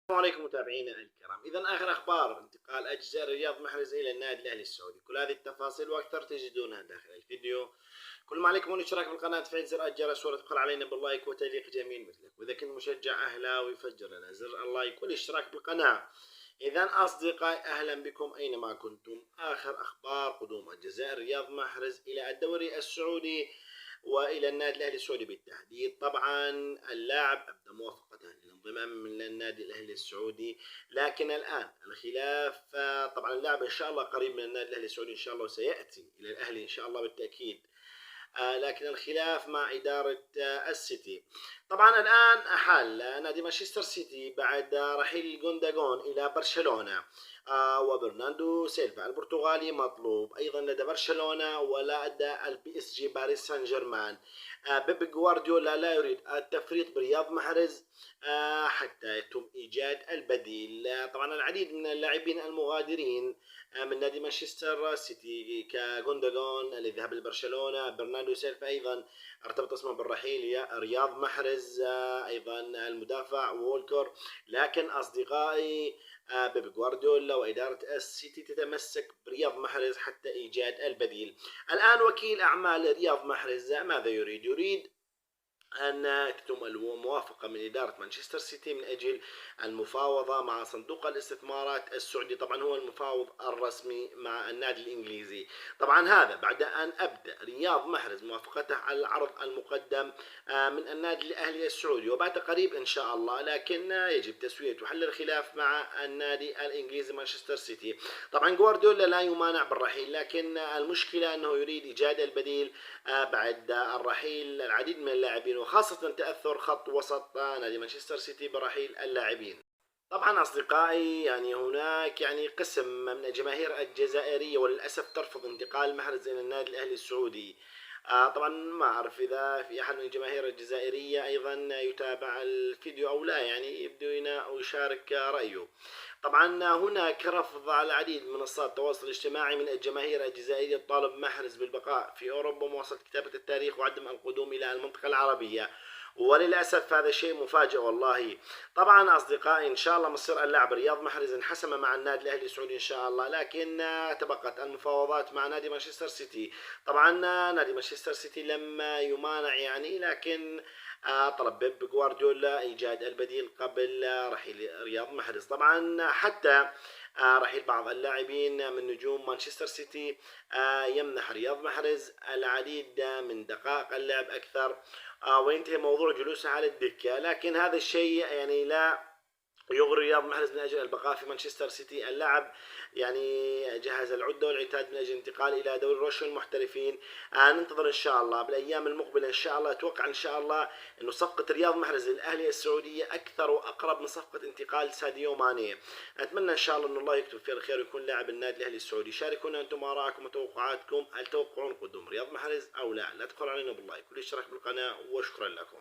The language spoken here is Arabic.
السلام عليكم متابعينا الكرام. اذا اخر اخبار انتقال اجزاء رياض محرز الى النادي الاهلي السعودي، كل هذه التفاصيل واكثر تجدونها داخل الفيديو. كل ما عليكم هو الاشتراك بالقناه، تفعيل زر الجرس، وتبخل علينا باللايك وتعليق جميل مثلك. واذا كنت مشجع اهلاوي فجر لنا زر اللايك والاشتراك بالقناه. اذا اصدقائي اهلا بكم اينما كنتم. اخر اخبار قدوم الجزائر رياض محرز الى الدوري السعودي والى النادي الاهلي السعودي بالتحديد. طبعا اللاعب ابدى موافقته للانضمام من النادي الاهلي السعودي، لكن الان الخلاف. طبعا اللاعب ان شاء الله قريب من النادي الاهلي السعودي ان شاء الله، وسياتي الى الاهلي ان شاء الله بالتاكيد. لكن الخلاف مع إدارة السيتي. طبعا الآن أحال نادي مانشستر سيتي بعد رحيل جوندوجان إلى برشلونة. وبرناردو سيلفا البرتغالي مطلوب أيضا لدى برشلونة ولدى البي اس جي باريس سان جيرمان. بيب جوارديولا لا يريد التفريط برياض محرز حتى يتم إيجاد البديل. طبعا العديد من اللاعبين المغادرين من نادي مانشستر سيتي كجوندوجان الذي ذهب لبرشلونة، برناردو سيلفا أيضا ارتبط اسمه بالرحيل، رياض محرز أيضا المدافع وولكر. لكن أصدقائي بيب جوارديولا وإدارة السيتي تتمسك برياض محرز حتى إيجاد البديل. الآن وكيل أعمال رياض محرز ماذا يريد؟ يريد أن تتم الموافقة من إدارة مانشستر سيتي من أجل المفاوضة مع صندوق الاستثمارات السعودي. طبعا هو المفاوض الرسمي مع النادي الإنجليزي. طبعا هذا بعد أن أبدأ رياض محرز موافقته على العرض المقدم من النادي الأهلي السعودي، وبعد قريب إن شاء الله، لكن يجب تسوية وحل الخلاف مع النادي الإنجليزي مانشستر سيتي. طبعا جوارديولا لا يمانع بالرحيل، لكن المشكلة أنه يريد إيجاد البديل بعد الرحيل العديد من اللاعبين، وخاصة تأثر خط وسط نادي مانشستر سيتي برحيل اللاعبين. طبعا أصدقائي هناك قسم من الجماهير الجزائرية وللأسف ترفض انتقال محرز إلى النادي الأهلي السعودي. طبعا ما أعرف إذا في أحد من الجماهير الجزائرية أيضا يتابع الفيديو أو لا، يبدو هنا أو يشارك رأيه. طبعا هناك رفض على العديد من منصات التواصل الاجتماعي من الجماهير الجزائرية تطالب محرز بالبقاء في أوروبا ومواصلة كتابة التاريخ وعدم القدوم إلى المنطقة العربية، وللأسف هذا شيء مفاجئ والله. طبعا أصدقائي إن شاء الله مصير اللاعب رياض محرز انحسم مع النادي الأهلي السعودي إن شاء الله، لكن تبقت المفاوضات مع نادي مانشستر سيتي. طبعا نادي مانشستر سيتي لم يمانع لكن طلب بيب جوارديولا إيجاد البديل قبل رحيل رياض محرز. طبعا حتى رحيل بعض اللاعبين من نجوم مانشستر سيتي يمنح رياض محرز العديد من دقائق اللعب أكثر، وينتهي موضوع جلوسه على الدكة. لكن هذا الشيء لا يغري رياض محرز من أجل البقاء في مانشستر سيتي. اللاعب جهز العدة والعتاد من أجل الانتقال إلى دوري روشن المحترفين. ننتظر إن شاء الله بالأيام المقبلة إن شاء الله. أتوقع إن شاء الله أنه صفقة رياض محرز للأهلي السعودية أكثر وأقرب من صفقة انتقال ساديو ماني. أتمنى إن شاء الله أن الله يكتب فيه الخير ويكون لاعب النادي الأهلي السعودي. شاركونا أنتم آراءكم وتوقعاتكم، هل تتوقعون قدوم رياض محرز أو لا؟ لا تبخلوا علينا باللايك والاشتراك بالقناة، وشكرا لكم.